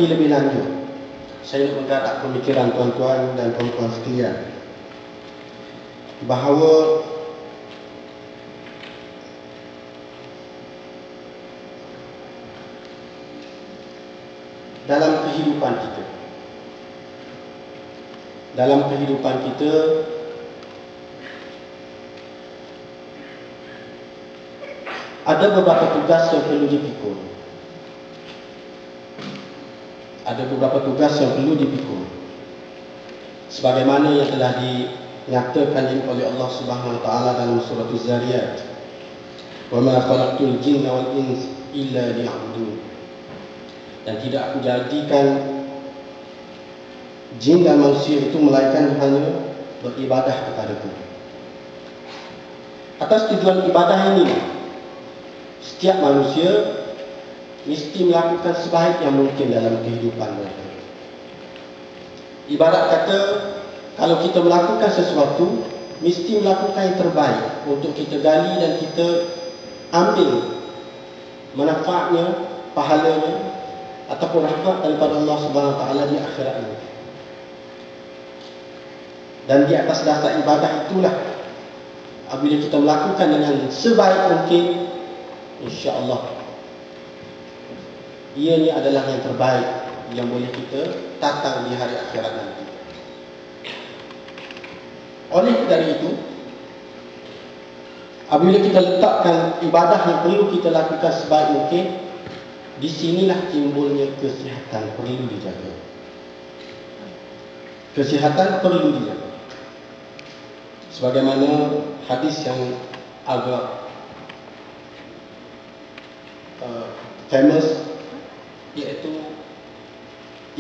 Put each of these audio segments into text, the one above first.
lebih lanjut, saya nak menggarap pemikiran tuan-tuan dan puan-puan sekalian bahawa dalam kehidupan kita ada beberapa tugas yang perlu dipikul. Sebagaimana yang telah dinyatakan oleh Allah Subhanahu wa taala dalam surah Az-Zariyat, "Wa ma khalaqtul jinna wal insa illa liya'budun." Dan tidak aku jadikan jin dan manusia itu melainkan hanya beribadah kepadaku. Atas tujuan ibadah ini, setiap manusia mesti melakukan sebaik yang mungkin dalam kehidupan mereka. Ibarat kata, kalau kita melakukan sesuatu, mesti melakukan yang terbaik untuk kita gali dan kita ambil manfaatnya, pahalanya ataupun rahmat daripada Allah Subhanahu wa taala di akhirat ini. Dan di atas dasar ibadah itulah, apabila kita melakukan dengan sebaik mungkin, insya-Allah ianya adalah yang terbaik yang boleh kita tatang di hari akhirat nanti. Oleh dari itu, apabila kita letakkan ibadah yang perlu kita lakukan sebaik mungkin, di sinilah timbulnya kesihatan perlu dijaga. Kesihatan perlu dijaga. Sebagaimana hadis yang agak famous, iaitu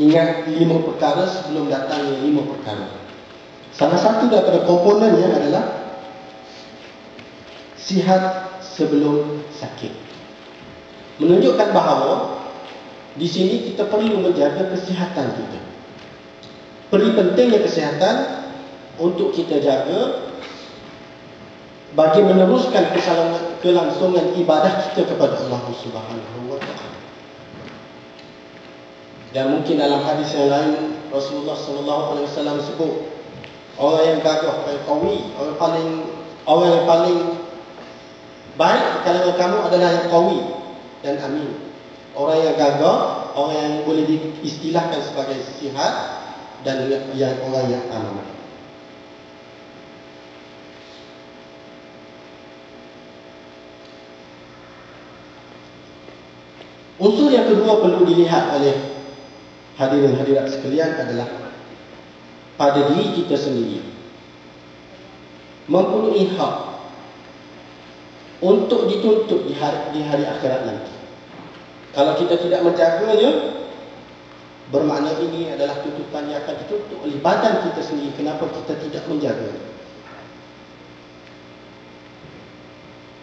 ingat 5 perkara sebelum datangnya 5 perkara. Salah satu daripada komponennya adalah sihat sebelum sakit. Menunjukkan bahawa di sini kita perlu menjaga kesihatan kita. Pentingnya kesihatan untuk kita jaga bagi meneruskan kelangsungan ibadah kita kepada Allah Subhanahu wa taala. Dan mungkin dalam hadis yang lain Rasulullah sallallahu alaihi wasallam sebut, orang yang gagah, orang yang qawi, orang yang paling baik di kalangan kamu adalah yang qawi dan amin. Orang yang gagah, orang yang boleh diistilahkan sebagai sihat, dan yang orang yang amanah. Unsur yang kedua perlu dilihat oleh hadirin hadirat sekalian adalah pada diri kita sendiri mempunyai hak untuk dituntut di hari akhirat nanti. Kalau kita tidak menjaganya, bermakna ini adalah tuntutan yang akan dituntut oleh badan kita sendiri. Kenapa kita tidak menjaga?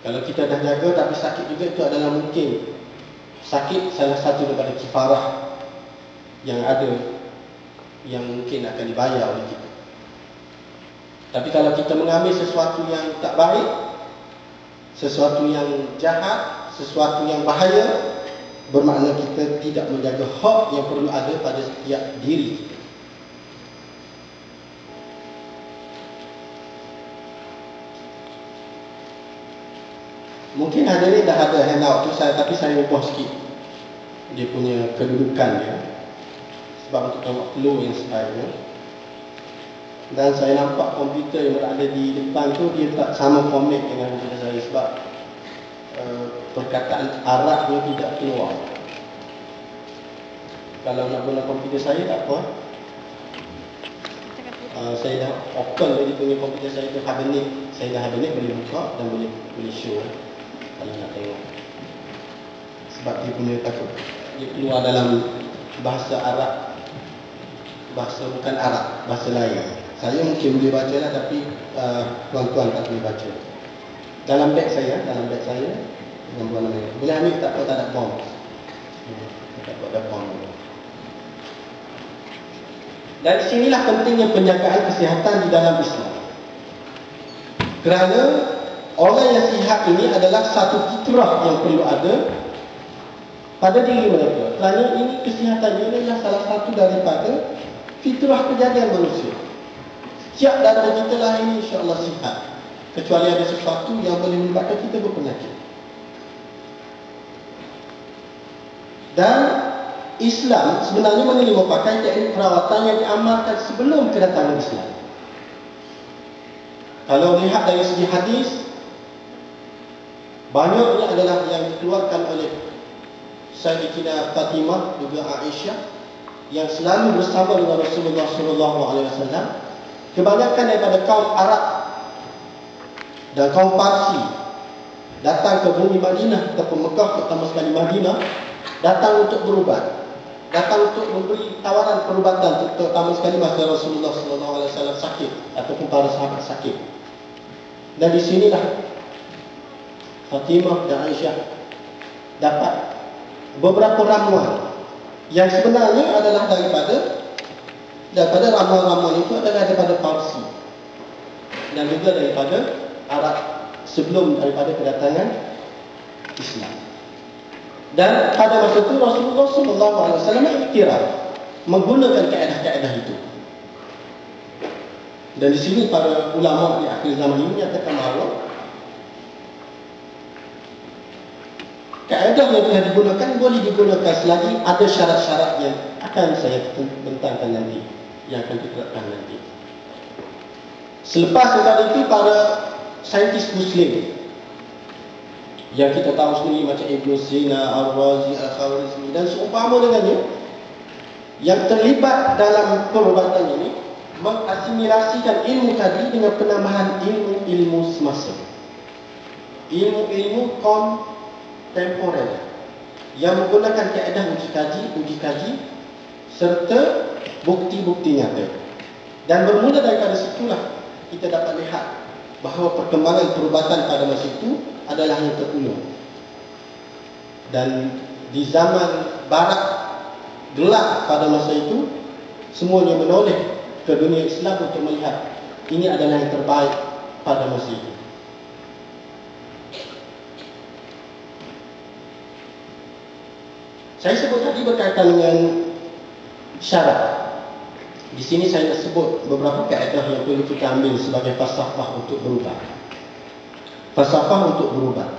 Kalau kita dah jaga tapi sakit juga, itu adalah mungkin sakit salah satu daripada kifarah yang ada, yang mungkin akan dibayar oleh kita. Tapi kalau kita mengambil sesuatu yang tak baik, sesuatu yang jahat, sesuatu yang bahaya, bermakna kita tidak menjaga hak yang perlu ada pada setiap diri kita. Mungkin hadirin dah ada handout tu tapi saya ubah sikit dia punya kedudukan dia, sebab untuk tengok flow yang sebenarnya. Dan saya nampak komputer yang berada di depan tu dia tak sama format dengan komputer saya, sebab perkataan Arabnya tidak keluar. Kalau nak guna komputer saya tak apa, saya dah open dia punya komputer saya tu, Hibernate. Saya dah Hibernate, boleh buka dan boleh show kalau nak tengok. Sebab dia punya takut dia keluar dalam bahasa Arab, bahasa bukan Arab, bahasa lain. Saya mungkin boleh baca lah, tapi tuan-tuan tak boleh baca. Dalam beg saya dengan buah nama boleh ambil, tak apa, tak ada bom. Tak ada bom. Dan di sinilah pentingnya penjagaan kesihatan di dalam Islam. Kerana orang yang sihat ini adalah satu fitrah yang perlu ada pada diri mereka, kerana ini kesihatannya adalah salah satu daripada fitrah kejadian manusia. Setiap daripada kita lahir ini insya-Allah sihat, kecuali ada sesuatu yang boleh menyebabkan kita berpenyakit. Dan Islam sebenarnya menerima pakai teknik perawatan yang diamalkan sebelum kedatangan Islam. Kalau melihat dari segi hadis, banyaknya adalah yang dikeluarkan oleh Sayyidatina Fatimah juga Aisyah yang selalu bersama dengan Rasulullah SAW. Kebanyakan daripada kaum Arab dan kaum Parsi datang ke bumi Madinah ataupun Mekah, pertama sekali Madinah, datang untuk berubat, datang untuk memberi tawaran perubatan, terutama sekali masa Rasulullah SAW sakit ataupun para sahabat sakit. Dan di sinilah Fatimah dan Aisyah dapat beberapa ramuan yang sebenarnya adalah daripada ramuan-ramuan itu adalah daripada Parsi dan juga daripada Arab sebelum daripada kedatangan Islam. Dan pada masa itu Rasulullah SAW iktiraf menggunakan kaedah-kaedah itu. Dan di sini para ulama di akhir zaman ini menyatakan bahawa kaedah yang telah digunakan boleh digunakan selagi ada syarat-syarat yang akan saya bentangkan nanti, yang akan diterapkan nanti. Selepas daripada itu, para saintis Muslim yang kita tahu sendiri macam Ibn Sina, Al-Razi, Al-Khawarizmi dan seumpama dengannya, yang terlibat dalam perubatan ini mengasimilasikan ilmu tadi dengan penambahan ilmu-ilmu semasa, ilmu-ilmu kontemporer yang menggunakan kaedah uji kaji serta bukti-bukti nyata. Dan bermula daripada situlah kita dapat lihat bahawa perkembangan perubatan pada masa itu adalah yang terkuno. Dan di zaman barat gelap pada masa itu, semuanya menoleh ke dunia Islam untuk melihat ini adalah yang terbaik pada masa itu. Saya sebut tadi berkaitan dengan syarat. Di sini saya nak sebut beberapa kaedah yang perlu kita ambil sebagai falsafah untuk berubah. Falsafah untuk berubah,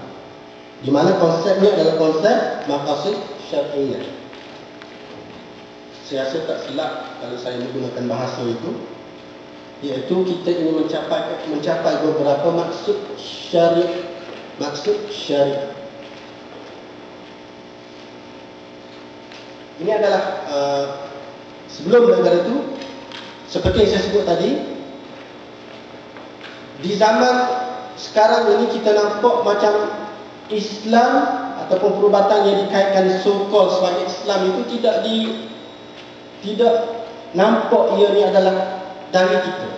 di mana konsepnya adalah konsep maqasid syar'iyyah. Saya rasa tak silap kalau saya menggunakan bahasa itu, iaitu kita ingin mencapai beberapa maksud syari'. Ini adalah sebelum daripada itu, seperti yang saya sebut tadi, di zaman sekarang ini kita nampak macam Islam ataupun perubatan yang dikaitkan so-called sebagai Islam itu tidak nampak ia ni adalah dari kita.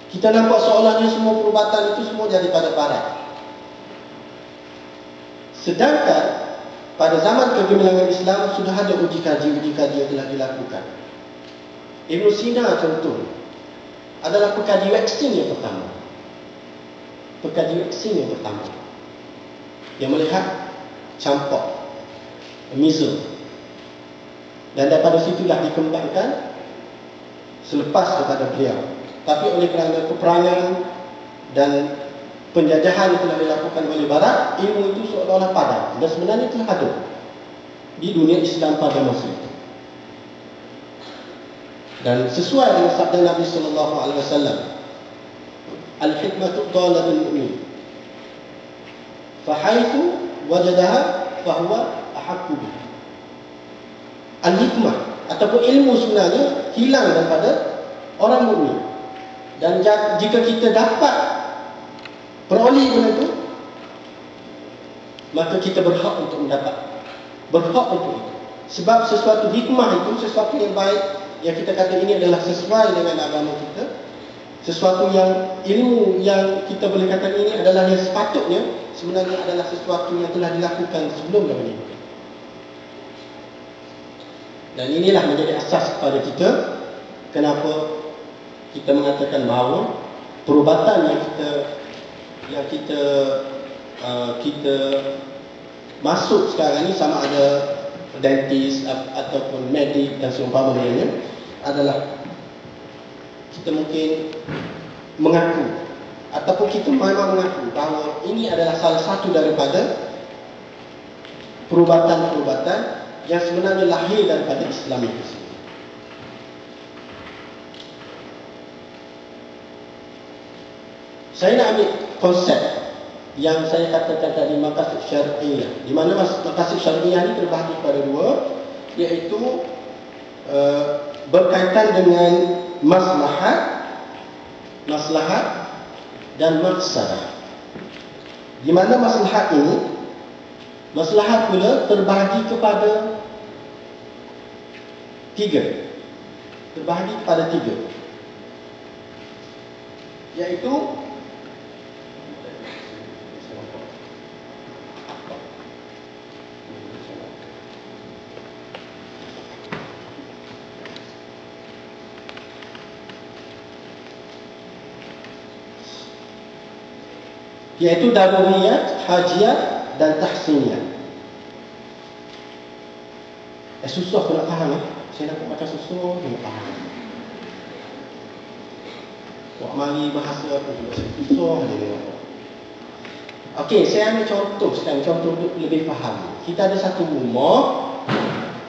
Kita nampak seolah-olanya semua perubatan itu semua daripada barat. Sedangkan pada zaman kegemilangan Islam sudah ada uji kaji yang telah dilakukan. Ibn Sina contoh adalah pekaji vaksin yang pertama. Yang melihat campak, measles. Dan daripada situlah dikembangkan selepas daripada beliau. Tapi oleh kerana peperangan dan penjajahan yang telah dilakukan oleh Barat, ilmu itu seolah-olah padam. Dan sebenarnya telah ada di dunia Islam pada masa itu. Dan sesuai dengan sabda Nabi SAW, al-hikmatu dhalatul mu'min, fahaitsu wajadaha fahuwa ahaqqu biha. Al-hikmah ataupun ilmu sebenarnya hilang daripada orang mukmin. Dan jika kita dapat peroleh benda itu, maka kita berhak untuk mendapat, berhak untuk itu. Sebab sesuatu hikmah itu sesuatu yang baik, yang kita kata ini adalah sesuai dengan agama kita, sesuatu yang ilmu yang kita boleh kata ini adalah yang sepatutnya, sebenarnya adalah sesuatu yang telah dilakukan sebelum daripada itu. Dan inilah menjadi asas kepada kita kenapa kita mengatakan bahawa perubatan yang kita masuk sekarang ni, sama ada dentist ataupun medik dan seumpamanya, adalah kita mungkin mengaku ataupun kita memang mengaku bahawa ini adalah salah satu daripada perubatan-perubatan yang sebenarnya lahir daripada Islam itu sendiri. Saya nak ambil konsep yang saya katakan tadi, maqasid syar'iyah, di mana maqasid syar'iyah ini terbahagi pada dua, iaitu berkaitan dengan maslahat dan maqsadah. Di mana maslahat pula terbahagi kepada tiga. Iaitu daruriyat, hajiyat dan tahsiniyat. Susah aku nak faham. Saya nak macam susah nak faham. Wak mari bahasa aku juga susah dia. Okey, saya ambil contoh sekarang, contoh untuk lebih faham. Kita ada satu rumah,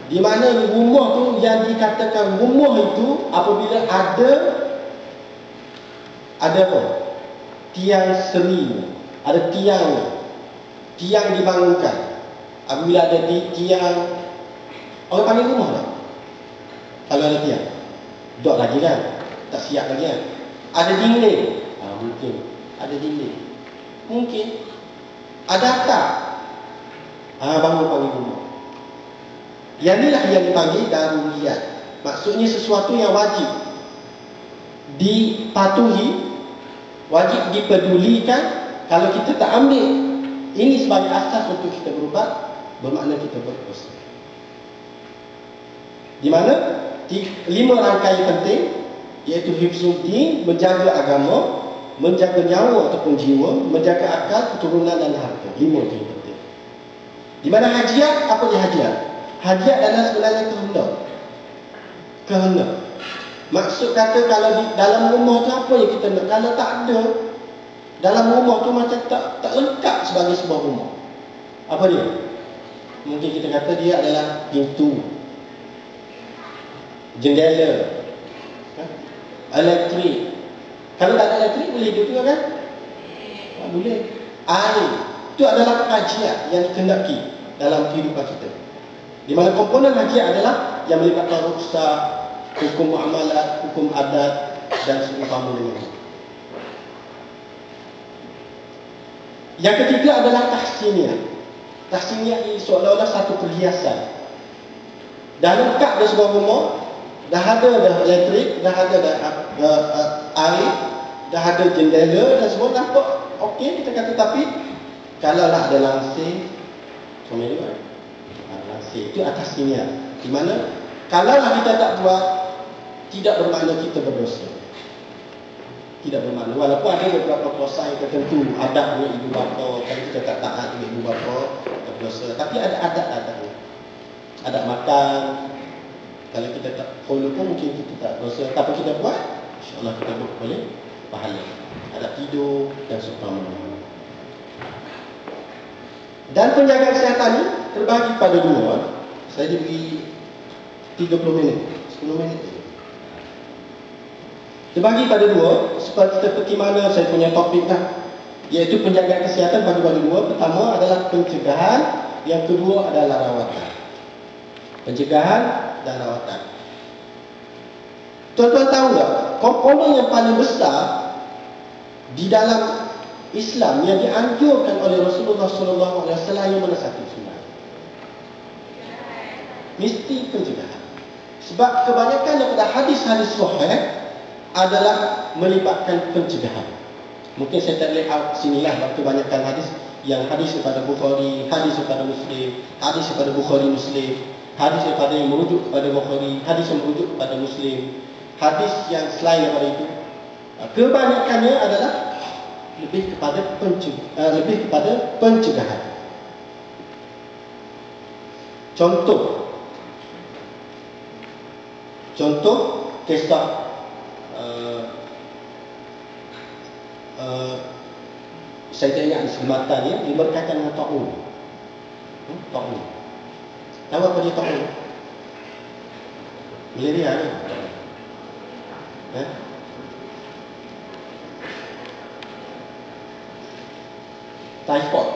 di mana rumah tu yang dikatakan rumah itu apabila ada apa? Tiang seri, ada tiang dibangunkan. Apabila ada tiang, orang panggil rumah tak? Kalau ada tiang, dok lagi kan? Tak siap lagi kan? Ada dinding, mungkin ada dinding, mungkin ada atap, bangun panggil rumah. Yang inilah yang dipanggil daruriyat. Maksudnya sesuatu yang wajib dipatuhi, wajib dipedulikan. Kalau kita tak ambil ini sebagai asas untuk kita berubat, bermakna kita berdosa. Di mana 5 rangkaian penting, iaitu hifzuddin, menjaga agama, menjaga nyawa ataupun jiwa, menjaga akal, keturunan dan harta. 5 itu yang penting. Di mana hajiyat, apa dia hajiyat? Hajiyat adalah sebenarnya kehendak. Maksud kata kalau di dalam rumah tu apa yang kita nak, kalau tak ada dalam rumah tu macam tak lengkap sebagai sebuah rumah. Apa dia? Mungkin kita kata dia adalah pintu, jendela, elektrik. Kalau tak ada elektrik boleh hidup juga kan? Boleh. Air, itu adalah hajiyat yang dikehendaki dalam kehidupan kita. Di mana komponen hajiyat adalah yang melibatkan rukhsah, hukum muamalat, hukum adat dan seumpamanya. Yang ketiga adalah tahsiniyah. Tahsiniyah ini seolah-olah satu perhiasan. Dah lengkap dah sebuah rumah, dah ada elektrik, dah ada air, dah ada jendela dan semua nampak okey, kita kata. Tapi kalau lah ada langsir, sama juga. Langsir itu atas sini. Di mana kalau lah kita tak buat, tidak bermakna kita berdosa. Tidak bermakna. Walaupun ada beberapa puasa yang tertentu, adabnya ibu bapa, kalau kita tak taat dengan ibu bapa, berdosa. Tapi ada adat-adatnya. Adat makan, kalau kita tak follow pun mungkin kita tak berdosa. Tapi kita buat, insya-Allah kita boleh pahala. Adat tidur dan seumpamanya. Dan penjaga kesihatan ni terbagi pada 2. Saya diberi 30 minit, 10 minit. Terbagi pada 2, seperti mana saya punya topik dah, iaitu penjagaan kesihatan bagi pada 2. Pertama adalah pencegahan, yang kedua adalah rawatan. Pencegahan dan rawatan. Tuan-tuan tahu tak, komponen yang paling besar di dalam Islam yang dianjurkan oleh Rasulullah SAW yang mana satu sebenarnya? Mesti pencegahan. Sebab kebanyakan daripada hadis-hadis sahih adalah melibatkan pencegahan. Mungkin saya tak layout sinilah, waktu kebanyakan hadis yang hadis daripada Bukhari, hadis daripada Muslim, hadis daripada Bukhari Muslim, hadis daripada yang merujuk kepada Bukhari, hadis yang merujuk kepada Muslim, hadis yang selain daripada itu. Kebanyakannya adalah lebih kepada pencegahan. Contoh kisah saya tak ingat sematan ya, dia berkaitan dengan ta'un. Ta'un. Tahu apa dia ta'un? Malaria ni. Typhoid.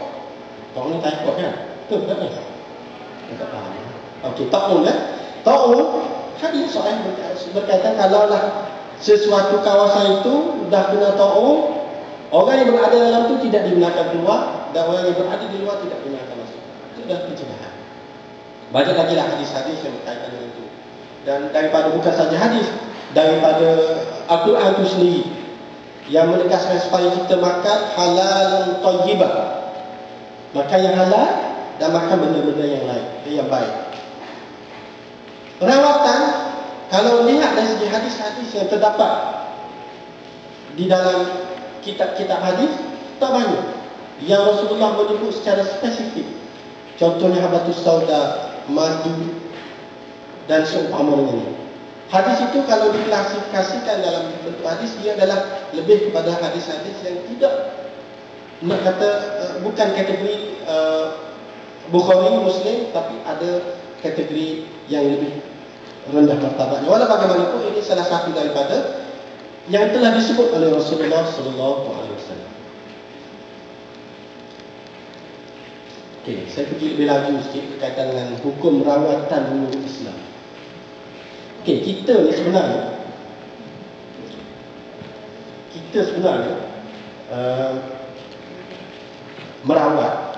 Ta'un ni typhoid kan? Betul tak ni? Saya tak faham. Okey, ta'un ya. Ta'un, hadis sahih berkaitan kalaulah sesuatu kawasan itu dah kena ta'un, orang yang berada dalam itu tidak dibenarkan keluar, dan orang yang berada di luar tidak dibenarkan masuk. Itu dah pencegahan. Banyak lagi lah hadis-hadis yang berkaitan dengan itu. Dan daripada bukan saja hadis, daripada Al-Quran itu sendiri yang menegaskan supaya kita makan halal dan tayyibah, makan yang halal dan makan benda-benda yang lain yang baik. Rawatan, kalau lihat dari segi hadis-hadis yang terdapat di dalam kitab-kitab hadis, tak banyak yang Rasulullah menyebut secara spesifik. Contohnya habatus sauda, madu dan seumpama dengannya. Hadis itu kalau diklasifikasikan dalam bentuk hadis, dia adalah lebih kepada hadis-hadis yang tidak nak kata bukan kategori Bukhari, Muslim, tapi ada kategori yang lebih rendah martabatnya. Walau bagaimanapun ini salah satu daripada yang telah disebut oleh Rasulullah sallallahu alaihi wasallam. Okey, saya pergi lebih laju sikit berkaitan dengan hukum rawatan menurut Islam. Okey, kita sebenarnya merawat.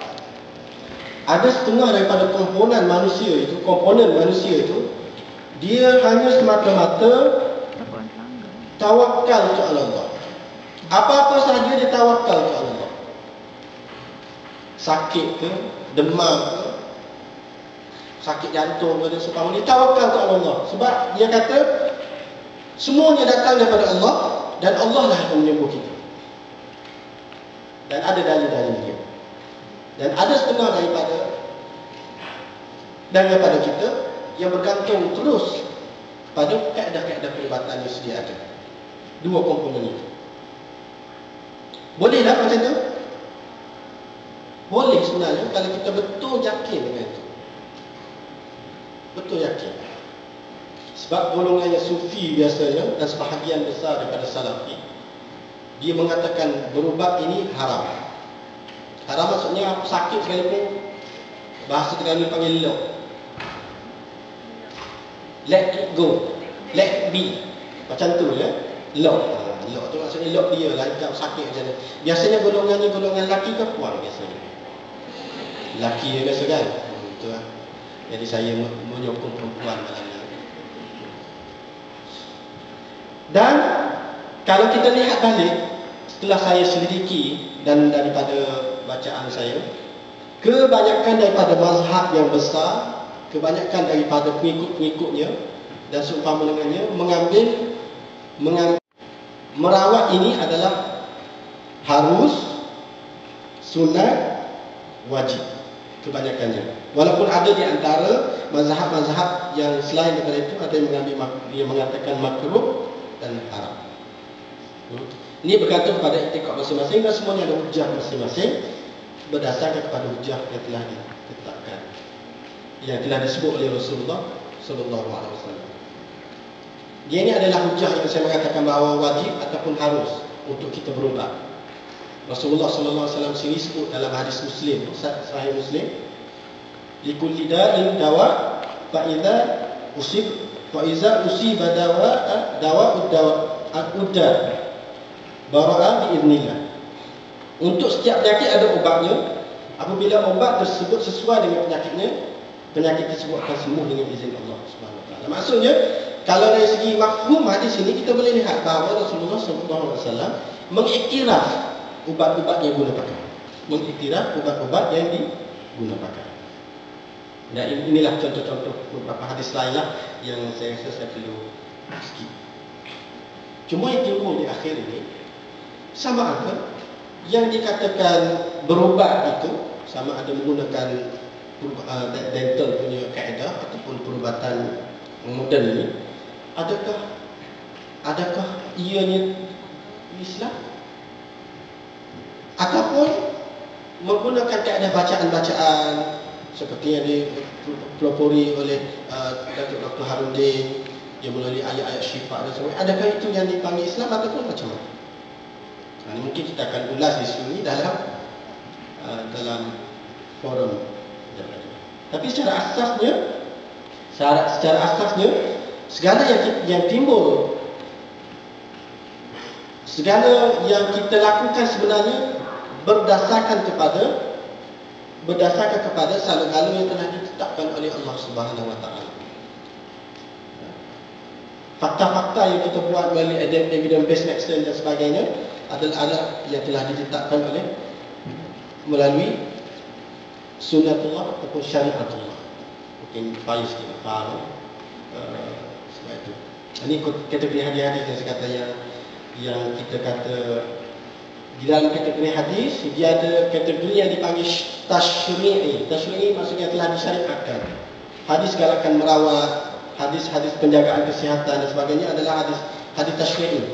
Ada setengah daripada komponen manusia itu dia hanya semata-mata tawakal ke Allah. Apa-apa sahaja dia tawakal ke Allah. Sakit ke, demam ke, sakit jantung ke, dia tawakal ke Allah. Sebab dia kata semuanya datang daripada Allah dan Allah lah yang menyembuh kita. Dan ada dalil-dalil dia. Dan ada setengah daripada kita yang bergantung terus pada kaedah-kaedah perubatan yang sedia ada. Dua komponen itu. Boleh tak macam tu? Boleh sebenarnya kalau kita betul yakin dengan itu. Betul yakin. Sebab golongannya sufi biasanya dan sebahagian besar daripada salafi, dia mengatakan berubat ini haram. Haram maksudnya sakit sekalipun, bahasa kita ni panggil lock. Let it go, let it be. Macam tu ya. Lock. Lock tu maksudnya lock dia lah, kalau sakit macam ni. Biasanya golongan ni golongan laki ke puan biasanya? Laki ya biasa kan? Betul lah. Jadi saya menyokong perempuan malam ni. Dan kalau kita lihat balik, setelah saya selidiki dan daripada bacaan saya, kebanyakan daripada mazhab yang besar, kebanyakan daripada pengikut-pengikutnya dan seumpama dengannya mengambil merawat ini adalah harus, sunat, wajib kebanyakannya. Walaupun ada di antara mazhab-mazhab yang selain daripada itu ada yang mengambil, dia mengatakan makruh dan haram. Ini bergantung kepada iktikad masing-masing dan semuanya ada hujah masing-masing berdasarkan kepada hujah yang telah ditetapkan, yang telah disebut oleh Rasulullah sallallahu alaihi wasallam. Dia ini adalah hujah yang saya mengatakan bahawa wajib ataupun harus untuk kita berubat. Rasulullah sallallahu alaihi wasallam sendiri sebut dalam hadis Muslim, Sahih Muslim, likulli da'in dawa fa iza usiba dawa udda bara'a biiznillah. Untuk setiap penyakit ada ubatnya. Apabila ubat tersebut sesuai dengan penyakit tersebut akan sembuh dengan izin Allah Subhanahu wa taala. Maksudnya, kalau dari segi mafhum hadis ini kita boleh lihat bahawa Rasulullah sallallahu alaihi wasallam mengiktiraf ubat-ubat yang guna pakai. Mengiktiraf ubat-ubat yang diguna pakai. Dan inilah contoh-contoh beberapa hadis lainlah yang saya rasa saya perlu skip. Cuma yang timbul di akhir ini, sama ada yang dikatakan berubat itu, sama ada menggunakan dental punya kaedah ataupun perubatan moden ini, adakah ianya Islam ataupun menggunakan kaedah bacaan-bacaan seperti yang dipelopori oleh Datuk Dr. Harudin yang melalui ayat-ayat syifa dan sebagainya. Adakah itu yang dipanggil Islam ataupun macam mana? Ini mungkin kita akan ulas isu ini dalam forum. Tapi secara asasnya segala yang timbul, segala yang kita lakukan sebenarnya berdasarkan kepada segala yang telah ditetapkan oleh Allah Subhanahu Wa Taala. Fakta-fakta yang kita buat melalui evidence based medicine dan sebagainya adalah yang telah ditetapkan melalui sunnatullah ataupun syariatullah. Mungkin payah sikit faham sebab itu. Ini kategori hadis-hadis yang saya kata yang kita kata di dalam kategori hadis, dia ada kategori yang dipanggil tasyri'i. Tasyri'i maksudnya telah disyariatkan. Hadis galakan merawat, hadis-hadis penjagaan kesihatan dan sebagainya adalah hadis tasyri'i.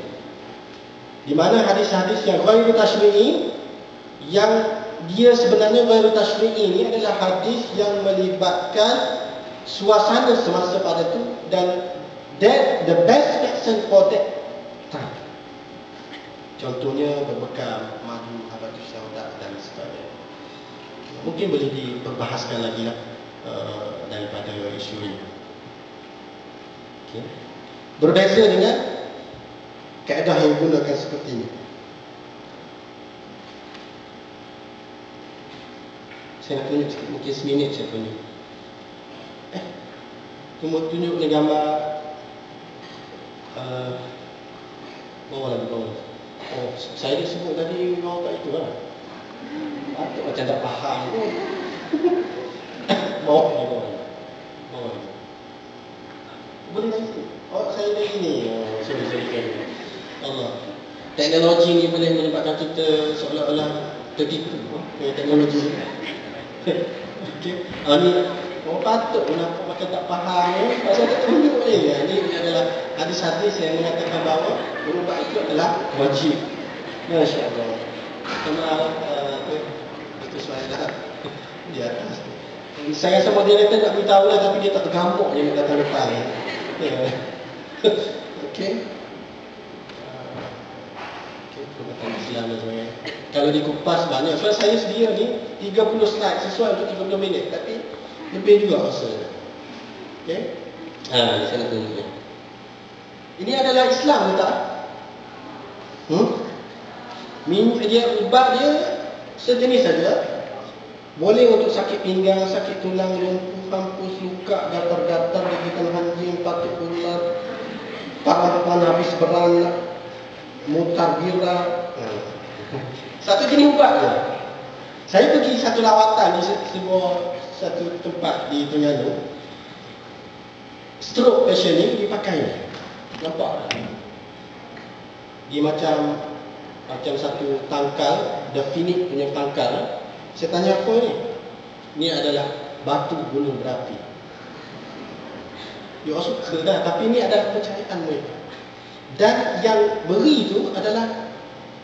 Di mana hadis-hadis yang ghairu tasyri'i, yang dia sebenarnya ghairu tasyri'i ini adalah hadis yang melibatkan suasana semasa pada itu dan the best medicine for that time. Contohnya berbekam madu, habatus sauda dan sebagainya. Mungkin boleh diperbahaskan lagi daripada isu ini. Okay. Berbeza dengan kaedah yang digunakan seperti ini. Saya nak tunjuk sikit, mungkin seminit saya tunjuk. Tunjuk ni gambar bawah. Oh, saya dah sebut tadi bawah kat itu lah. Patut macam tak faham. Bawah ni. Boleh lagi sikit. Oh, saya dah gini. Oh, sorry. Allah. Teknologi ni boleh menyebabkan kita seolah-olah tertipu. Teknologi ni. Okey. Ni patut nampak macam tak faham. Pasal tak tunjuk ni. Ini adalah hadis-hadis yang mengatakan bahawa berubat itu adalah wajib. Masya-Allah. Maaf itu soalan di atas. Saya sama dia kata nak beritahu lah, tapi dia tak tergamuk je nak datang depan. Okey. Perubatan Islam dan sebagainya. Kalau dikupas banyak. Sebab saya sedia ni 30 slide sesuai untuk 30 minit. Tapi lebih juga rasa. Okey. Ni saya nak tunjuk. Ini adalah Islam ke tak? Dia ubat dia sejenis saja. Boleh untuk sakit pinggang, sakit tulang, lumpuh, hampus, luka, gatal-gatal, gigitan anjing, patuk ular, papan habis beranak, mutar gira. Satu jenis ubat je. Saya pergi satu lawatan di sebuah satu tempat di Terengganu. Stroke patient ni dipakai. Nampak tak? Dia macam satu tangkal, definite punya tangkal. Saya tanya apa ni? Ni adalah batu gunung berapi. Dia orang suka dah, tapi ni adalah kepercayaan mereka. Dan yang beri tu adalah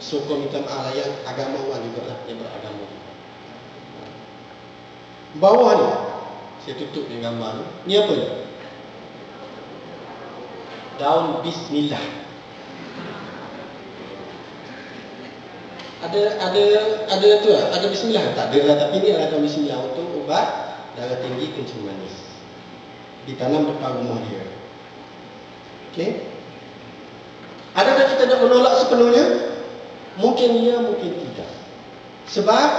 sokong minta maaf yang agamawan juga lah, yang beragama. Bawah ni, saya tutup dengan gambar ni. Ni apa ni? Daun bismillah. Ada bismillah tak ada lah, tapi ni adalah daun bismillah untuk ubat darah tinggi, kencing manis. Ditanam depan rumah dia. Okey. Adakah kita nak menolak sepenuhnya? Mungkin ya, mungkin tidak. Sebab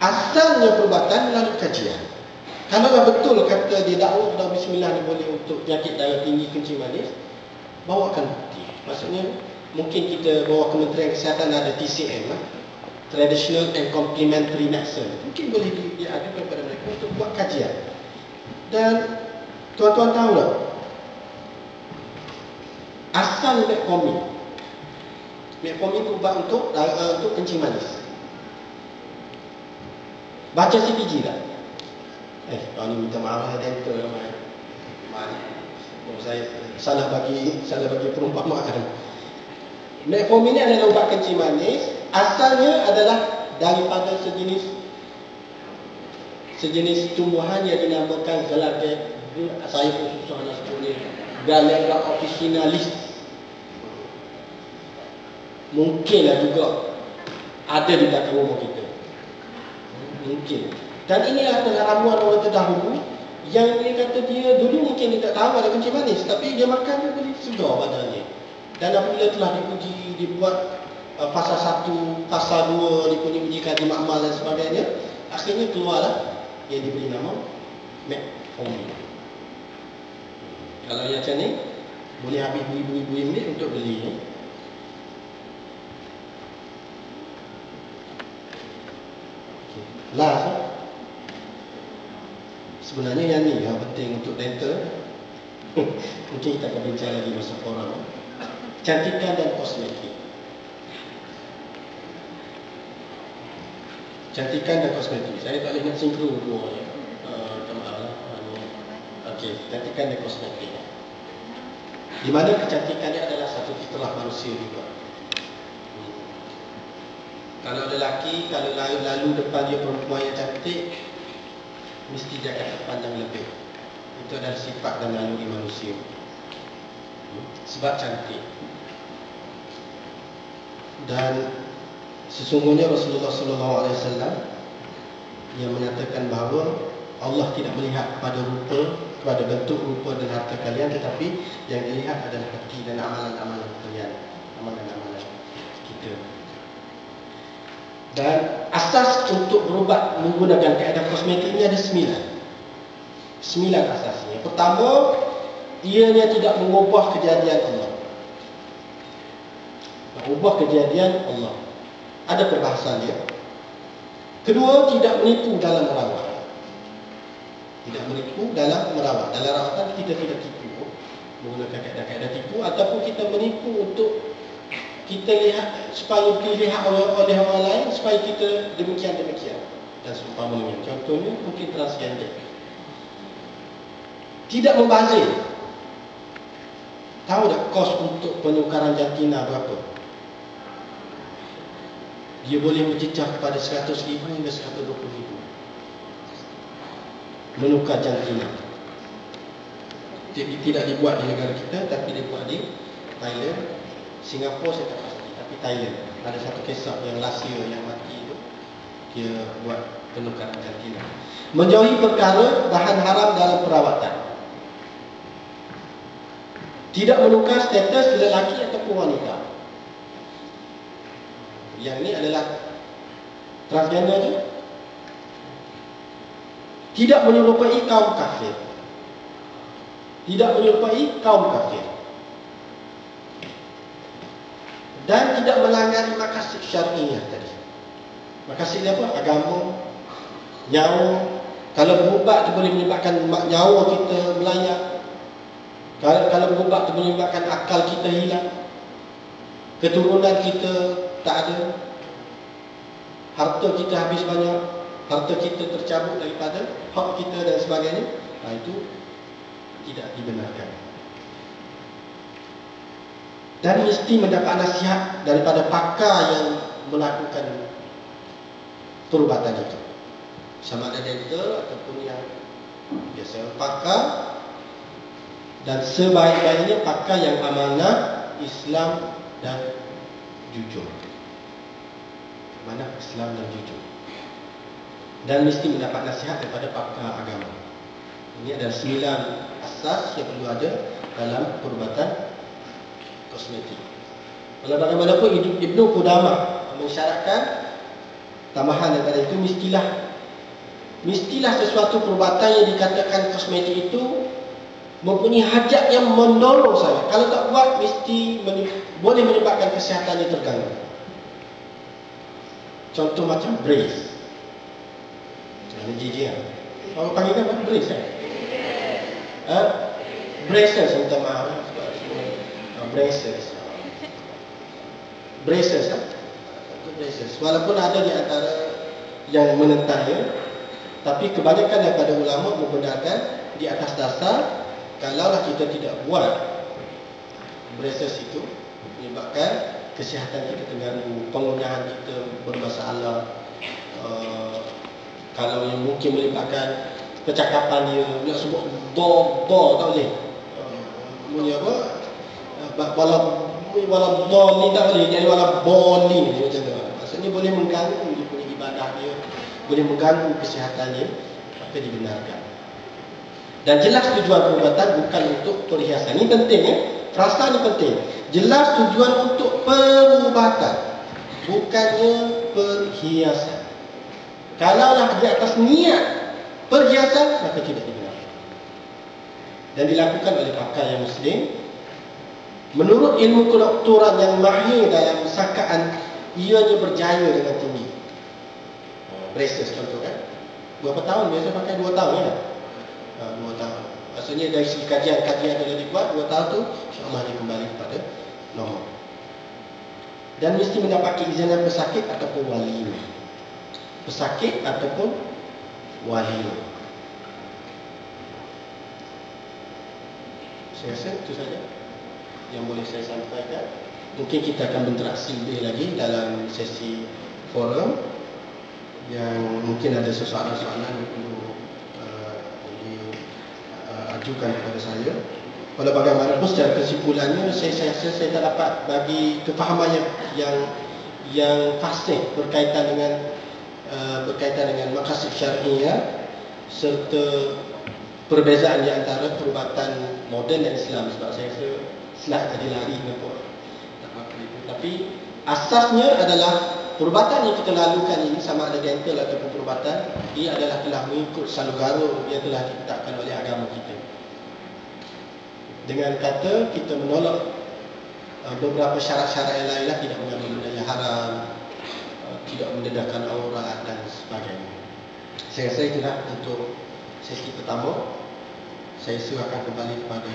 asalnya perubatan melalui kajian. Kalaulah betul kata dia dakwah daun bismillah ni boleh untuk penyakit darah tinggi, kencing manis, bawakan bukti. Maksudnya mungkin kita bawa Kementerian Kesihatan ada TCM lah, Traditional and Complementary Medicine. Mungkin boleh diadakan kepada mereka untuk buat kajian. Dan tuan-tuan tahulah, asal metformin itu ubat untuk kencing manis. Baca CPG tak? Tahun ni minta maaf lah dental ramai. Saya salah bagi perumpamaan. Metformin ini adalah ubat kencing manis. Asalnya adalah daripada sejenis tumbuhan yang dinamakan Galega. Saya pun susah nak sebut ni. Galega officinalis. Mungkinlah juga ada di belakang rumah kita. Mungkin. Dan ini adalah ramuan orang terdahulu yang dia kata dia dulu mungkin dia tak tahu ada kencing manis, tapi dia makan dia boleh segar badannya. Dan apabila telah dibuat fasa 1, fasa 2, dipuji kaji makmal dan sebagainya, akhirnya keluarlah yang diberi nama metformin. Kalau yang macam ni boleh habis beribu-ribu unit untuk beli ni. Last, sebenarnya yang ni yang penting untuk dental. Mungkin kita akan bincang lagi masa forum. Cantikan dan kosmetik. Cantikan dan kosmetik. Saya tak boleh nak sinkron dua ya. Okey, cantikan dan kosmetik. Di mana kecantikan dia adalah satu fitrah manusia juga. Kalau lelaki, kalau lalu depan dia perempuan yang cantik, mesti dia akan terpandang lebih. Itu adalah sifat dan naluri manusia. Sebab cantik. Dan sesungguhnya Rasulullah SAW yang menyatakan bahawa Allah tidak melihat pada rupa, pada bentuk rupa dan harta kalian, tetapi yang dilihat adalah hati dan amalan-amalan kalian, amalan-amalan kita. Dan asas untuk berubat menggunakan kaedah kosmetik ini ada 9 asasnya. Pertama, ianya tidak mengubah kejadian Allah. Mengubah kejadian Allah. Ada perbahasan dia. Kedua, tidak menipu dalam merawat. Tidak menipu dalam merawat. Dalam rawatan kita tidak tipu menggunakan kaedah-kaedah tipu, ataupun kita menipu untuk kita lihat supaya dilihat oleh orang lain, supaya kita demikian dan seumpamanya. Contohnya mungkin transgender. Tidak membazir. Tahu tak kos untuk penukaran jantina berapa? Dia boleh mencecah kepada 100,000 hingga 120,000 menukar jantina. Tidak dibuat di negara kita, tapi dibuat di Thailand. Singapura saya tak pasti, tapi Thailand ada satu kisah yang last year yang mati itu, dia buat penukaran jantina. Menjauhi perkara bahan haram dalam perawatan. Tidak menukar status lelaki ataupun wanita. Yang ini adalah transgender je. Tidak menyerupai kaum kafir. Tidak menyerupai kaum kafir. Dan tidak melanggar maqasid syar'iyah tadi. Maqasid dia apa? Agama, nyawa. Kalau berubat tu boleh menyebabkan nyawa kita melayang. Kalau berubat tu boleh menyebabkan akal kita hilang. Keturunan kita tak ada. Harta kita habis banyak. Harta kita tercabut daripada hak kita dan sebagainya. Itu tidak dibenarkan. Dan mesti mendapat nasihat daripada pakar yang melakukan perubatan itu. Sama ada dental ataupun yang biasa pakar. Dan sebaik-baiknya pakar yang amanah, Islam dan jujur. Amanah, Islam dan jujur. Dan mesti mendapat nasihat daripada pakar agama. Ini adalah 9 asas yang perlu ada dalam perubatan kosmetik. Walau bagaimanapun Ibnu Qudamah mensyaratkan tambahan daripada itu, mestilah sesuatu perubatan yang dikatakan kosmetik itu mempunyai hajat yang mendorong sangat. Kalau tak buat, boleh menyebabkan kesihatannya terganggu. Contoh macam brace. Ini jijik. Orang panggil apa? Brace. Braces, minta maaf. Braces. Walaupun ada di antara yang menentangnya, Tapi kebanyakan daripada ulama membenarkan di atas dasar kalaulah kita tidak buat braces itu menyebabkan kesihatan kita terganggu, pengunyahan kita bermasalah, kalau yang mungkin melibatkan percakapan dia, nak sebut do tak boleh, bunyi apa, walau do ni tak boleh, jadi walau bo ni macam tu. Maksudnya boleh mengganggu dia punya ibadah dia, boleh mengganggu kesihatan dia, maka dibenarkan. Dan jelas tujuan perubatan bukan untuk perhiasan. Ini penting ya. Frasa ni penting. Jelas tujuan untuk perubatan, bukannya perhiasan. Kalaulah di atas niat perhiasan, maka tidak dibenarkan. Dan dilakukan oleh pakar yang muslim. Menurut ilmu kedoktoran yang mahir dalam sakaan, ianya berjaya dengan tinggi. Braces contoh kan. Berapa tahun? Biasa pakai 2 tahun ya. 2 tahun. Maksudnya dari segi kajian-kajian yang dibuat 2 tahun tu, insya-Allah dia kembali kepada normal. Dan mesti mendapat izinan pesakit ataupun wali. Pesakit ataupun wali. Saya rasa itu saja yang boleh saya sampaikan. Mungkin kita akan berinteraksi lebih lagi dalam sesi forum, yang mungkin ada soalan-soalan yang perlu ajukan kepada saya. Walau bagaimanapun secara kesimpulannya, saya rasa saya tak dapat bagi kefahaman yang fasih berkaitan dengan maqasid syar'iyyah serta perbezaan di antara perubatan moden dan Islam. Sebab saya rasa slide tadi lari kenapa tak apa itu. Tapi asasnya adalah perubatan yang kita lakukan ini, sama ada dental ataupun perubatan, ia adalah telah mengikut salugara yang telah ditetapkan oleh agama kita. Dengan kata kita menolak beberapa syarat-syarat yang lainlah, tidak mengambil benda yang haram, tidak mendedahkan aurat dan sebagainya. Saya rasa itulah untuk sesi pertama. Saya serahkan kembali kepada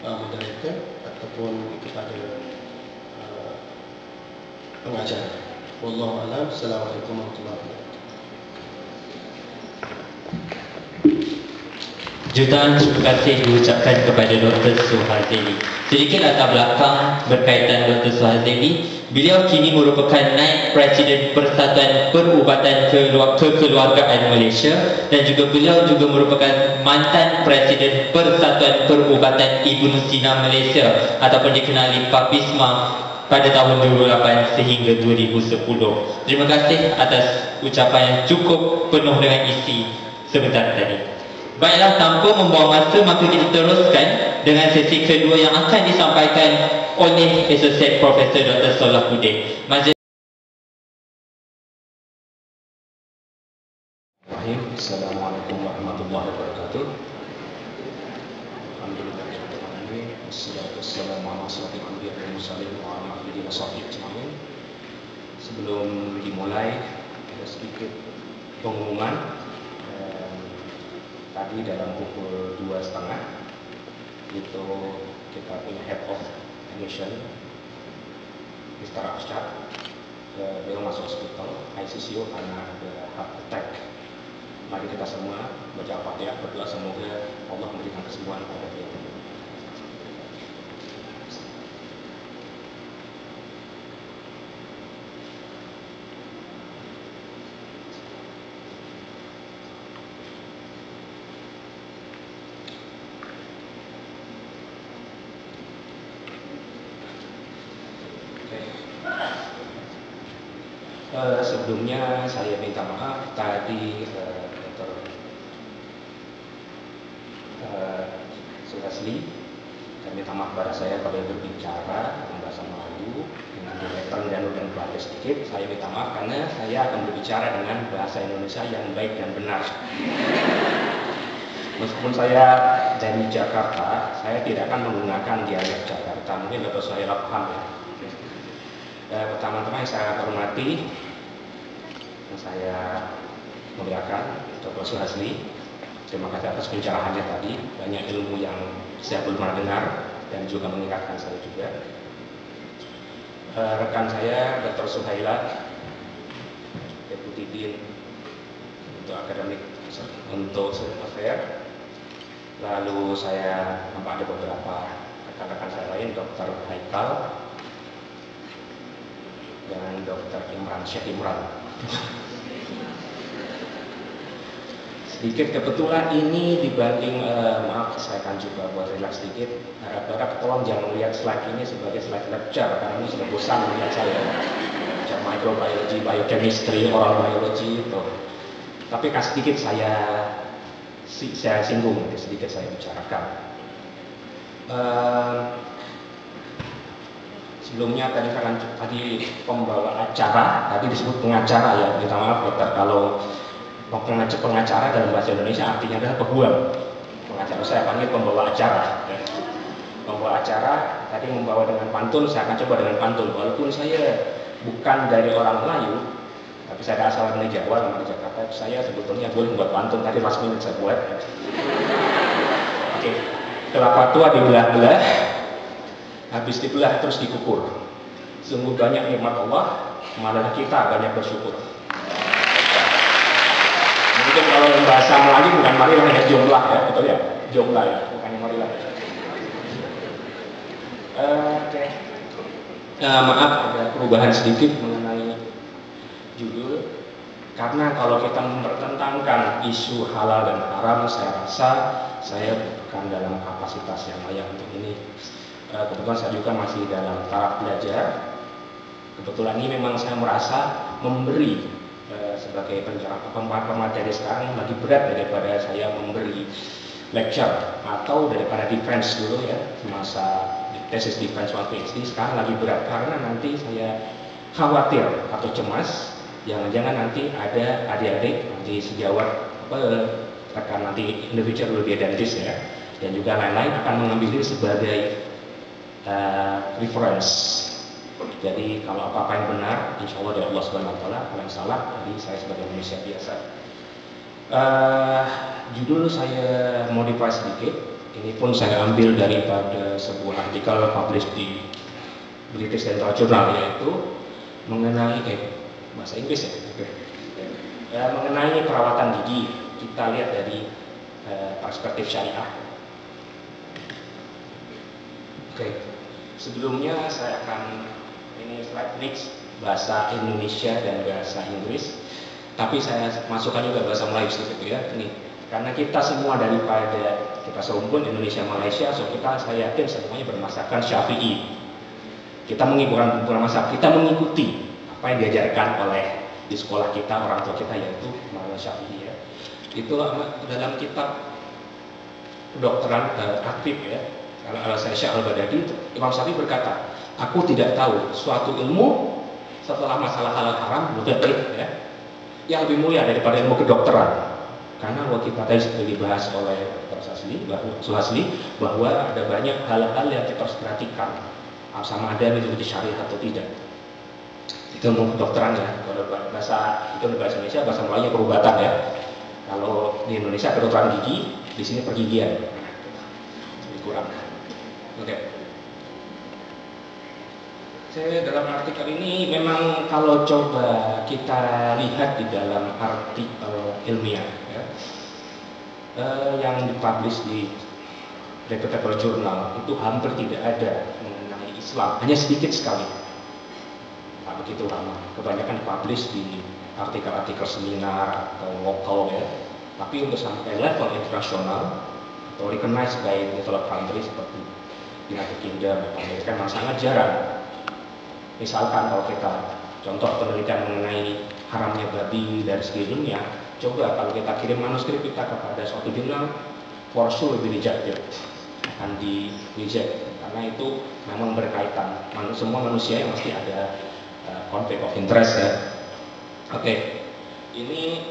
moderator ataupun kepada pengajar. Wallahu a'lam. Assalamualaikum warahmatullahi wabarakatuh. Jutaan terima kasih diucapkan kepada Dr. Suhazeli. Sedikit latar belakang berkaitan Dr. Suhazeli. Beliau kini merupakan Naib Presiden Persatuan Perubatan Kekeluargaan Malaysia, dan juga beliau juga merupakan mantan Presiden Persatuan Perubatan Ibnu Sina Malaysia ataupun dikenali PAPISMA pada tahun 2008 sehingga 2010. Terima kasih atas ucapan yang cukup penuh dengan isi sebentar tadi. Baiklah, tanpa membuang masa, maka kita teruskan dengan sesi kedua yang akan disampaikan oleh Associate Professor Dr. Solahuddin. Assalamualaikum warahmatullahi wabarakatuh. Alhamdulillahirrahmanirrahim. Wassalatu wassalamu ala asyrafil anbiya'i wal mursalin wa ala alihi wa sahbihi ajma'in. Sebelum dimulai, ada sedikit pengumuman. Tadi dalam pukul 2.30 itu kita punya Head of Admission, Mr. Arsyad, beliau masuk hospital ICU karena ada heart attack. Mari kita semua baca Al-Fatihah, berdoa semoga Allah memberikan kesembuhan kepada beliau. Sebelumnya saya minta maaf tadi Dr. Suhazeli, saya minta maaf pada saya kalau berbicara dengan bahasa Melayu dengan dialek dan bahasa sedikit. Saya minta maaf karena saya akan berbicara dengan bahasa Indonesia yang baik dan benar. Meskipun saya dari Jakarta, saya tidak akan menggunakan dialek Jakarta. Mungkin Bapak saya paham ya. Teman-teman yang saya hormati, saya muliakan Dr. Suhazeli. Terima kasih atas pencerahannya tadi. Banyak ilmu yang saya belum pernah dengar dan juga mengingatkan saya juga. Rekan saya Dr. Suhaila, Deputi Dean untuk Akademik untuk student affair. Lalu saya nampak ada beberapa rekan-rekan saya lain, Dr. Haikal dan Dr. Imran, Syekh Imran. Sedikit kebetulan ini dibanding, maaf saya akan coba buat relax sedikit. Harap-harap tolong jangan melihat slide ini sebagai slide lecture karena ini sudah bosan melihat saya. Lecture microbiology, biochemistry, oral biology itu. Tapi sedikit saya singgung, sedikit saya bicarakan. Sebelumnya tadi pembawa acara, tadi disebut pengacara ya, minta maaf dokter kalau pengacara dalam bahasa Indonesia artinya adalah peguam. Pengacara saya panggil pembawa acara. Pembawa acara tadi membawa dengan pantun, saya akan coba dengan pantun. Walaupun saya bukan dari orang Melayu, tapi saya asal dari Jawa, nama di Jakarta. Saya sebetulnya boleh membuat pantun, tadi last minute saya buat. Oke, kelapa tua dibelah-belah, habis dibelah terus dikukur. Sungguh banyak nikmat Allah, malah kita banyak bersyukur. Mungkin kalau bahasa Melayu bukan marilah ya, jumlah ya, betul ya, jumlah ya, bukannya marilah. Oke. Maaf ada perubahan sedikit mengenai judul, karena kalau kita mempertentangkan isu halal dan haram, saya rasa saya bukan dalam kapasitas yang layak untuk ini. Kebetulan saya juga masih dalam tahap belajar. Kebetulan ini memang saya merasa memberi sebagai pemateri sekarang lebih berat daripada saya memberi lecture atau daripada defense dulu ya, masa tesis defense waktu PhD. Sekarang lagi berat karena nanti saya khawatir atau cemas jangan-jangan nanti ada adik-adik di sejawat rekan nanti individual lebih identis ya, dan juga lain-lain akan mengambil diri sebagai reference. Jadi kalau apa-apa yang benar, insya Allah dari Allah Subhanahu Wa Taala. Kalau yang salah, jadi saya sebagai manusia biasa. Judul saya modify sedikit. Ini pun saya ambil daripada sebuah artikel published di British Dental Journal, yaitu mengenai bahasa Inggris ya, mengenai perawatan gigi. Kita lihat dari perspektif syariah. Sebelumnya saya akan ini slide next bahasa Indonesia dan bahasa Inggris, tapi saya masukkan juga bahasa Melayu sedikit ya. Ini karena kita semua daripada kita serumpun Indonesia Malaysia, so saya yakin semuanya bermasakan Syafi'i. Kita mengikuti mazhab, kita mengikuti apa yang diajarkan oleh di sekolah kita, orang tua kita, yaitu mazhab Syafi'i ya. Itu dalam kitab kedokteran aktif ya, Al-Syekh Al-Baghdadi, Imam Syafi'i berkata, aku tidak tahu suatu ilmu setelah masalah halal haram ya, yang lebih mulia daripada ilmu kedokteran. Karena waktu kita tadi sudah dibahas oleh Dr. Suhasli bahwa ada banyak hal-hal yang kita harus perhatikan, sama ada mengikuti syariah atau tidak. Itu ilmu kedokteran ya. Kalau bahasa itu bahasa Indonesia, bahasa Melayu perubatan ya. Kalau di Indonesia kedokteran gigi, di sini pergigian. Lebih kurang. Oke. Saya dalam artikel ini memang kalau coba kita lihat di dalam artikel ilmiah ya, yang dipublish di reputable journal itu hampir tidak ada mengenai Islam, hanya sedikit sekali, tak begitu lama. Kebanyakan dipublish di artikel-artikel seminar atau lokal ya, tapi untuk sampai level internasional atau recognized by developed countries seperti United Kingdom, Amerika memang sangat jarang. Misalkan kalau kita contoh penelitian mengenai haramnya babi dari segi dunia, coba kalau kita kirim manuskrip kita kepada suatu jurnal, for sure will be rejected, akan di reject karena itu memang berkaitan. Semua manusia yang mesti ada conflict of interest ya. Oke, ini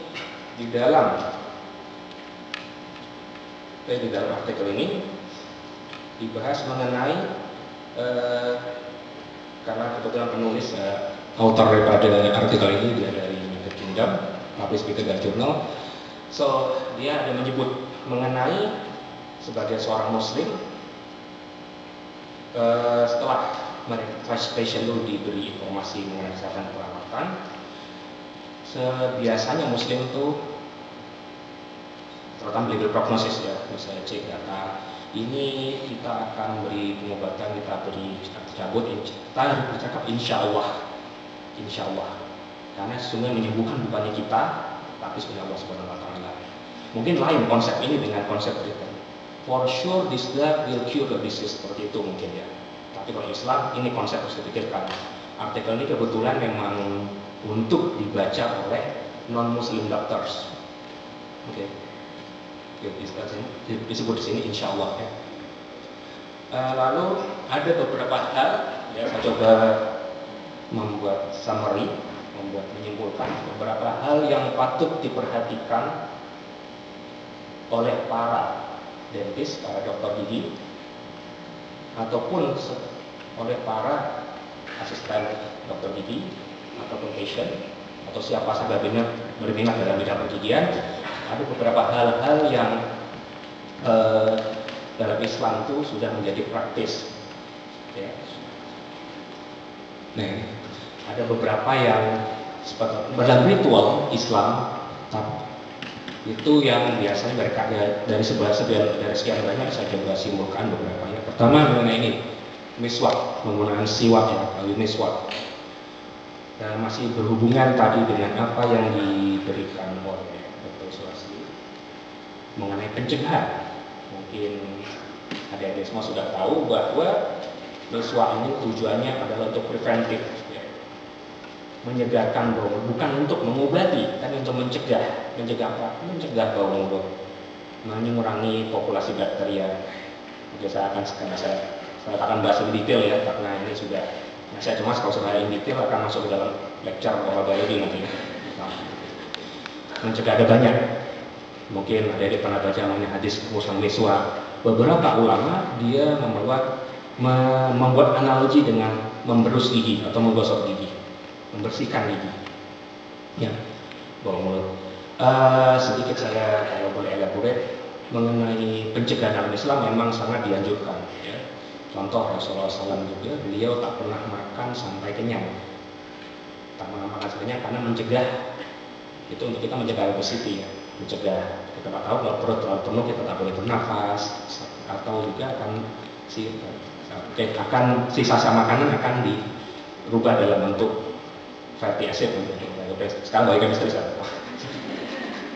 di dalam artikel ini dibahas mengenai karena kebetulan penulis author daripada artikel ini dia dari United Kingdom, published di British Journal. So dia ada menyebut mengenai sebagai seorang Muslim setelah pasien itu diberi informasi mengenai kesehatan perawatan, biasanya Muslim itu terutama legal prognosis ya, misalnya cek data ini kita akan beri pengobatan, kita beri cabut, kita bercakap insya Allah, karena sesungguhnya menyembuhkan bukannya kita, tapi sebenarnya Allah Subhanahu Wa Taala. Mungkin lain konsep ini dengan konsep written. For sure this drug will cure the disease, seperti itu mungkin ya. Tapi kalau Islam ini konsep harus dipikirkan. Artikel ini kebetulan memang untuk dibaca oleh non-Muslim doctors. Oke. Disebut di sini insya Allah ya. Lalu ada beberapa hal ya, saya coba membuat summary, menyimpulkan beberapa hal yang patut diperhatikan oleh para dentis, para dokter gigi, ataupun oleh para asisten dokter gigi ataupun patient atau siapa saja berminat dalam bidang pergigian. Ada beberapa hal-hal yang dalam Islam itu sudah menjadi praktis. Ya. Nah, ada beberapa yang dalam ritual Islam itu yang biasanya dari sekian banyak saya coba simpulkan beberapa. Yang pertama mengenai ini miswak, menggunakan siwak ya, atau miswak. Dan masih berhubungan tadi dengan apa yang diberikan oleh Dr. Suwasli mengenai pencegahan. Mungkin adik-adik semua sudah tahu bahwa miswak ini tujuannya adalah untuk preventif, ya. Menyegarkan bau, bukan untuk mengobati, tapi untuk mencegah apa? Mencegah bau mulut, mengurangi populasi bakteria. Jadi saya akan bahas lebih detail ya, karena ini sudah. Nah, saya cuma kalau saya in detail akan masuk ke dalam lecture oral biologi nanti. Nah, mencegah ada banyak. Mungkin ada yang pernah baca namanya hadis musang miswak. Beberapa ulama dia membuat analogi dengan memberus gigi atau menggosok gigi, membersihkan gigi. Ya, bau mulut. Sedikit saya kalau boleh elaborate mengenai pencegahan dalam Islam memang sangat dianjurkan. Ya. Contoh Rasulullah SAW juga, beliau tak pernah makan sampai kenyang. Tak pernah makan sampai kenyang karena mencegah. Itu untuk kita mencegah obesity ya. Mencegah, kita tak tahu kalau perut terlalu penuh kita tak boleh bernafas, atau juga akan sisa makanan akan dirubah dalam bentuk fatty acid. Sekarang bagi chemistry saya.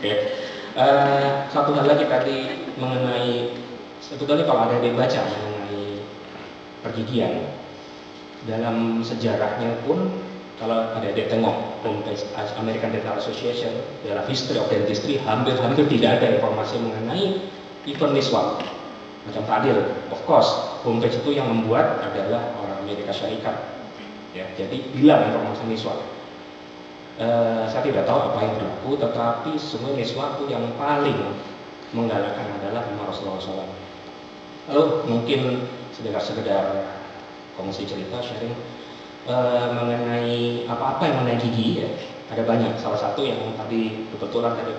Oke. Satu hal lagi tadi mengenai sebetulnya kalau ada yang baca mengenai pergigian dalam sejarahnya pun, kalau ada yang tengok homepage American Dental Association dalam history of dentistry hampir tidak ada informasi mengenai even miswak macam Fadil. Of course homepage itu yang membuat adalah orang Amerika Syarikat ya, jadi bilang informasi miswak. Saya tidak tahu apa yang berlaku, tetapi semua miswak itu yang paling menggalakkan adalah Rasulullah SAW. Lalu mungkin sekedar kongsi cerita, sharing mengenai apa-apa yang mengenai gigi ya. Ada banyak. Salah satu yang tadi kebetulan tadi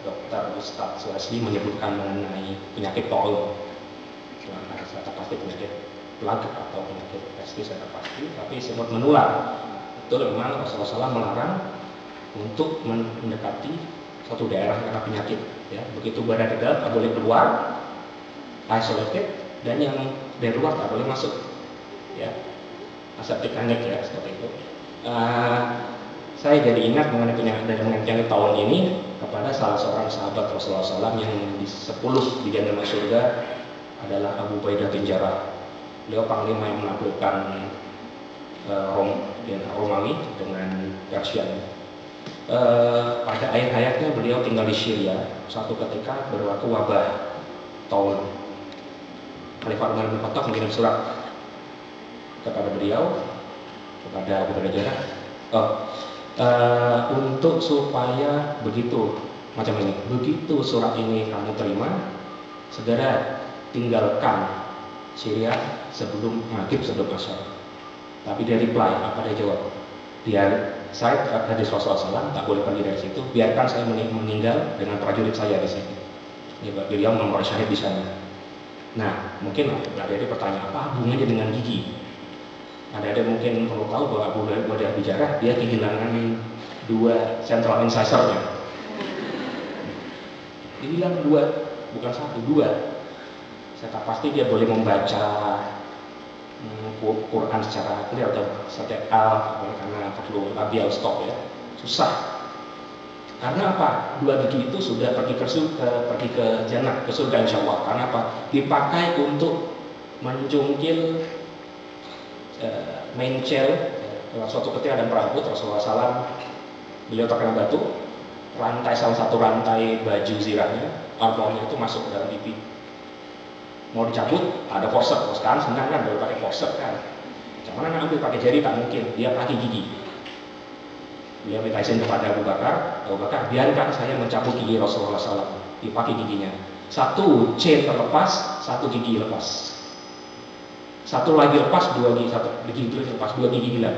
Dr. Ustadz Suwasli menyebutkan mengenai penyakit taun. Saya pasti penyakit plug atau penyakit pestis saya pasti, tapi semut menular. Itu memang Rasulullah SAW melarang untuk mendekati suatu daerah karena penyakit. Ya, begitu berada di dalam tak boleh keluar, isolated, dan yang dari luar tak boleh masuk. Ya, aseptik tank ya seperti itu. Saya jadi ingat mengenai penyakit tahun ini kepada salah seorang sahabat Rasulullah SAW yang di 10 di jannah surga adalah Abu Ubaidah bin Jarrah. Beliau panglima yang menaklukkan Romawi dengan Persia. Pada akhir hayatnya beliau tinggal di Syria. Suatu ketika berlaku wabah tahun. Khalifah Umar bin Khattab mengirim surat kepada beliau, kepada Abu Ubaidah Jarrah, untuk supaya begitu surat ini kamu terima, segera tinggalkan Syria sebelum maghrib, sebelum asyar. Tapi dia reply, apa dia jawab? Saya hadis Rasulullah SAW tak boleh pergi dari situ, biarkan saya meninggal dengan prajurit saya di sini. Beliau memperoleh syahid di sana. Nah, mungkin ada pertanyaan, apa hubungannya dengan gigi? Ada mungkin perlu tahu bahwa Abu Ubaidah bin Jarrah dia kehilangan 2 central incisor-nya. Dia bilang 2, bukan 1, 2. Saya tak pasti dia boleh membaca Quran secara clear atau setiap karena perlu labial stop ya, susah. Karena apa? 2 gigi itu sudah pergi ke jannah, ke surga insya Allah. Karena apa? Dipakai untuk menjungkil mencel. Suatu ketika ada perang Uhud, Rasulullah SAW beliau terkena batu, salah satu rantai baju zirahnya, armornya itu masuk ke dalam pipi. Mau dicabut, ada forceps. Sekarang senang kan, baru pakai forceps kan. Cuman anak ambil pakai jari tak mungkin, dia pakai gigi. Dia minta izin kepada Abu Bakar, biarkan saya mencabut gigi Rasulullah SAW. Dipakai giginya. 1 chain terlepas, 1 gigi lepas. 1 lagi lepas, 2 gigi, 1 gigi itu lepas, 2 gigi hilang.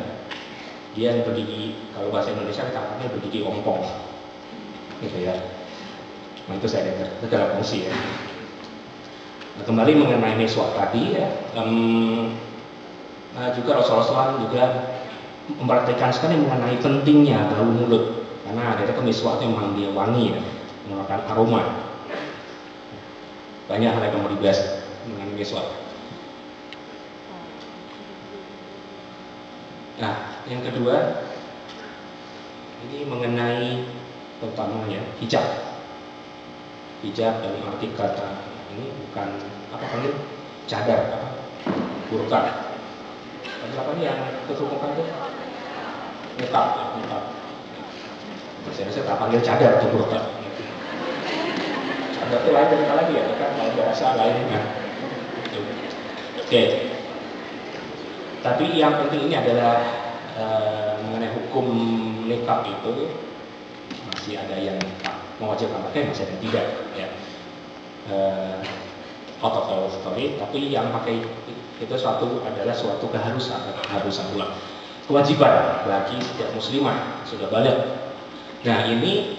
Dia yang bergigi, kalau bahasa Indonesia katanya bergigi ompong. Gitu ya. Nah itu saya dengar, itu dalam fungsi ya. Nah, kembali mengenai miswak tadi ya, juga Rasulullah SAW juga memperhatikan sekali mengenai pentingnya bau mulut, karena ada miswak yang memang dia wangi ya, mengeluarkan aroma. Banyak hal yang mau dibahas mengenai miswak. Nah, yang kedua ini mengenai terutamanya hijab. Hijab dalam arti kata ini bukan apa panggil cadar, apa burqa. Apa yang keturunan itu? Niqab. Saya tak panggil cadar atau burqa. Cadar itu lain cerita lagi ya, kan kalau bahasa lain. Nah, oke. Tapi yang penting ini adalah mengenai hukum niqab itu masih ada yang mewajibkan pakai, masih ada yang tidak ya. Out of our story, tapi yang pakai itu adalah suatu keharusan pula, kewajiban bagi setiap muslimah sudah balik. Nah ini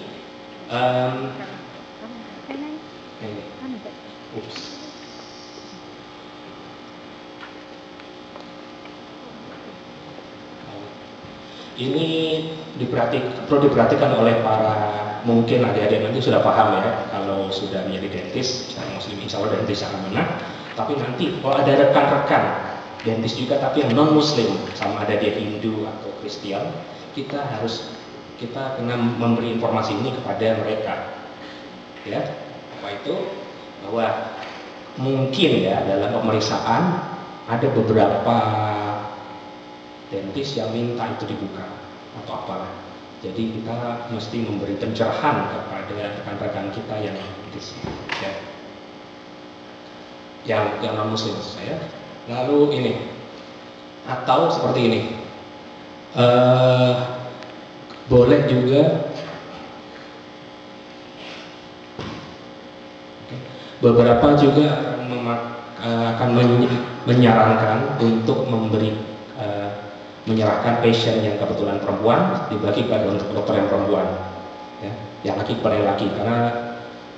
ini perlu diperhatikan oleh para, mungkin adik-adik nanti sudah paham ya, kalau sudah menjadi dentis, seorang muslim insya Allah dentis akan mana. Tapi nanti kalau ada rekan-rekan dentis juga tapi yang non muslim, sama ada dia Hindu atau Kristen, kita kena memberi informasi ini kepada mereka ya. Apa itu? Bahwa mungkin ya dalam pemeriksaan ada beberapa dentis yang minta itu dibuka atau apalah. Jadi kita mesti memberi pencerahan kepada rekan-rekan kita yang dentis ya. Yang non muslim saya. Lalu ini atau seperti ini, boleh juga beberapa juga akan menyarankan untuk menyerahkan pasien yang kebetulan perempuan dibagi kepada dokter yang perempuan ya, yang laki kepada yang laki, karena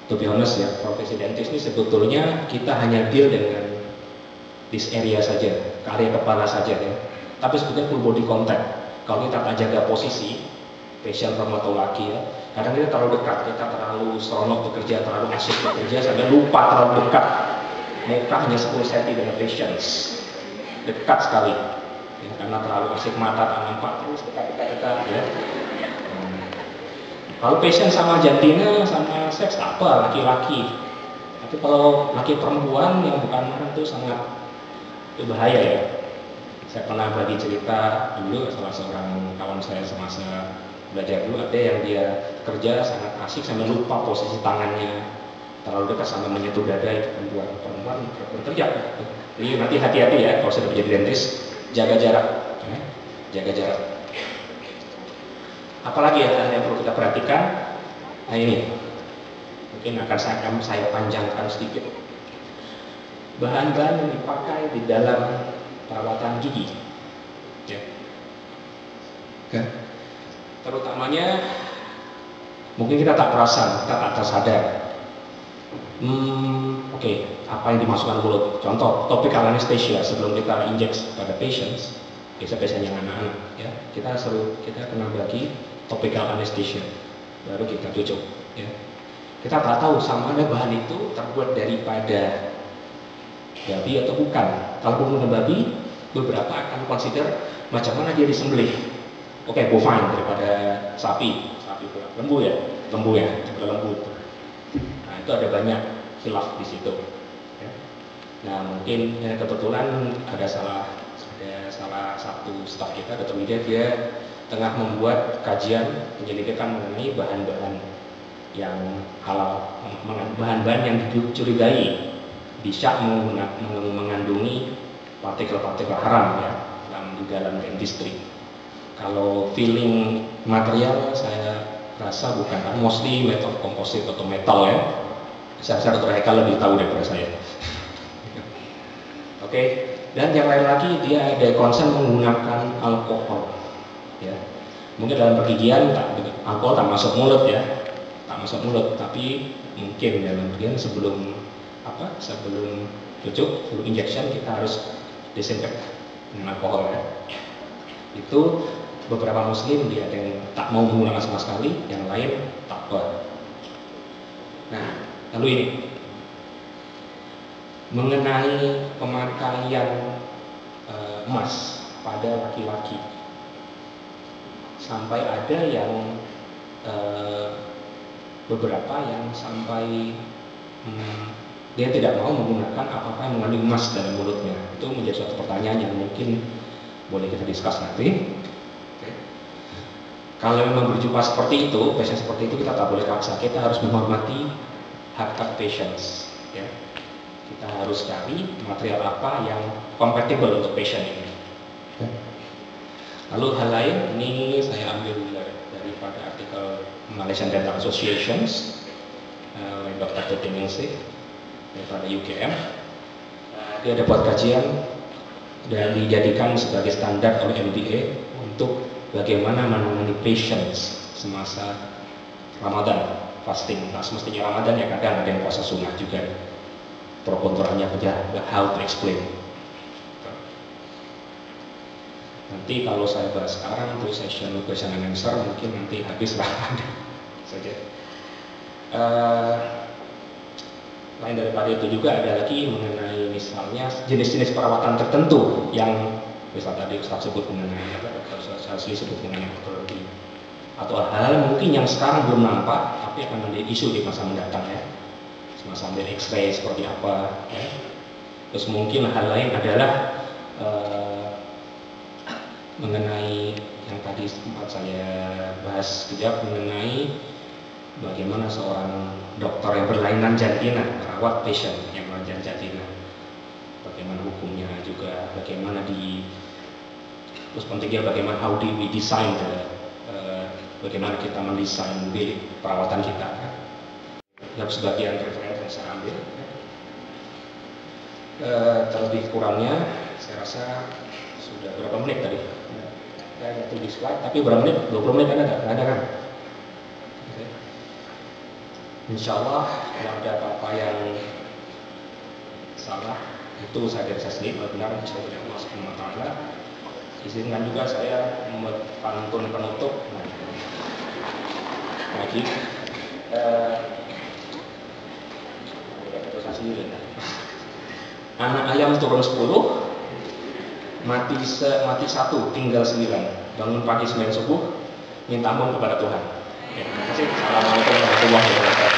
to be honest ya, profesi dentis ini sebetulnya kita hanya deal dengan this area saja, ke area kepala saja ya. Tapi sebetulnya full body contact. Kalau kita tak jaga posisi, pasien perempuan atau laki ya, kadang kita terlalu dekat, kita terlalu seronok bekerja, terlalu asyik bekerja sampai lupa terlalu dekat. Muka hanya 10 cm dengan pasien, dekat sekali ya, karena terlalu asyik, mata tak nampak, terus dekat ya. Kalau pasien sama jantina, sama seks tak apa, laki-laki. Tapi kalau laki perempuan yang bukan mahram itu sangat berbahaya ya. Saya pernah bagi cerita dulu, salah seorang kawan saya semasa belajar dulu, ada yang dia kerja sangat asik sampai lupa posisi tangannya, terlalu dekat sampai menyentuh dada itu perempuan bekerja. Jadi nanti hati-hati ya kalau sudah menjadi dentis, jaga jarak ya. Jaga jarak. Apalagi yang perlu kita perhatikan? Nah ini mungkin akan saya panjangkan sedikit. Bahan-bahan yang dipakai di dalam perawatan gigi ya. Okay. Terutamanya mungkin kita tak perasan, kita tak tersadar. Oke, apa yang dimasukkan mulut? Contoh topical anesthesia sebelum kita inject pada patients, biasanya yang anak-anak ya, kita kena bagi topical anesthesia, baru kita tutup ya. Kita tak tahu sama ada bahan itu terbuat daripada babi atau bukan. Kalau menggunakan babi, beberapa akan consider macam mana dia disembelih. Oke, bovine daripada sapi pula. Lembu ya, daripada lembu itu. Nah, itu ada banyak khilaf di situ. Ya. Nah, mungkin kebetulan ada salah satu staf kita, Dr. Widya, dia tengah membuat kajian penyelidikan mengenai bahan-bahan yang halal, bahan-bahan yang dicurigai bisa mengandungi partikel-partikel haram ya di dalam industri. Kalau filling material saya rasa bukan, mostly metal komposit atau metal ya. Saya rasa Dr. Heka lebih tahu daripada saya. Oke, dan yang lain lagi dia ada concern menggunakan alkohol. Ya, mungkin dalam pergigian alkohol tak masuk mulut ya, tapi mungkin dalam pergigian sebelum cucuk, sebelum injection kita harus disinfektan dengan alkohol ya. Itu beberapa muslim dia ada yang tak mau menggunakan sama sekali, yang lain takwa. Nah, lalu ini mengenai pemakaian emas pada laki-laki, sampai ada yang beberapa yang sampai dia tidak mau menggunakan apa-apa yang mengandung emas dalam mulutnya. Itu menjadi suatu pertanyaan yang mungkin boleh kita diskus nanti. Okay. Kalau memang berjumpa seperti itu, pasien seperti itu kita tak boleh paksa. Kita harus menghormati hak patients. Ya. Kita harus cari material apa yang compatible untuk patient ini. Okay. Lalu hal lain, ini saya ambil daripada artikel Malaysian Dental Associations oleh Dr. Tuti Ningsih daripada UKM. Dia ada buat kajian dan dijadikan sebagai standar oleh MDA untuk bagaimana menangani patients semasa Ramadan, fasting. Nah, semestinya Ramadan ya, kadang ada yang puasa sunnah juga. Pro kontranya aja, how to explain. Nanti kalau saya bahas sekarang untuk session question and answer mungkin nanti habis lah saja. Lain daripada itu juga ada lagi mengenai misalnya jenis-jenis perawatan tertentu yang misal tadi Ustaz sebut mengenai sebut mengenai onkologi atau hal mungkin yang sekarang belum nampak tapi akan menjadi isu di masa mendatang ya, semacam ambil X-ray seperti apa ya. Terus mungkin hal lain adalah mengenai yang tadi sempat saya bahas sekejap mengenai bagaimana seorang dokter yang berlainan jantina merawat pasien yang berlainan jantina, bagaimana hukumnya juga, bagaimana terus pentingnya bagaimana how do we design bagaimana kita mendesain bilik perawatan kita. Ya, sebagian referensi yang saya ambil. Terlebih kurangnya saya rasa sudah berapa menit tadi? Saya tulis di slide, tapi berapa menit? 20 menit ada kan? Insya Allah kalau ada apa-apa yang salah itu saya dari saya sendiri benar insya Allah Subhanahu wa taala. Izinkan juga saya membuat pantun penutup lagi anak ayam turun 10, mati 1, tinggal 9. Bangun pagi 9 subuh, minta ampun kepada Tuhan. Ya, terima kasih. Assalamualaikum warahmatullahi wabarakatuh.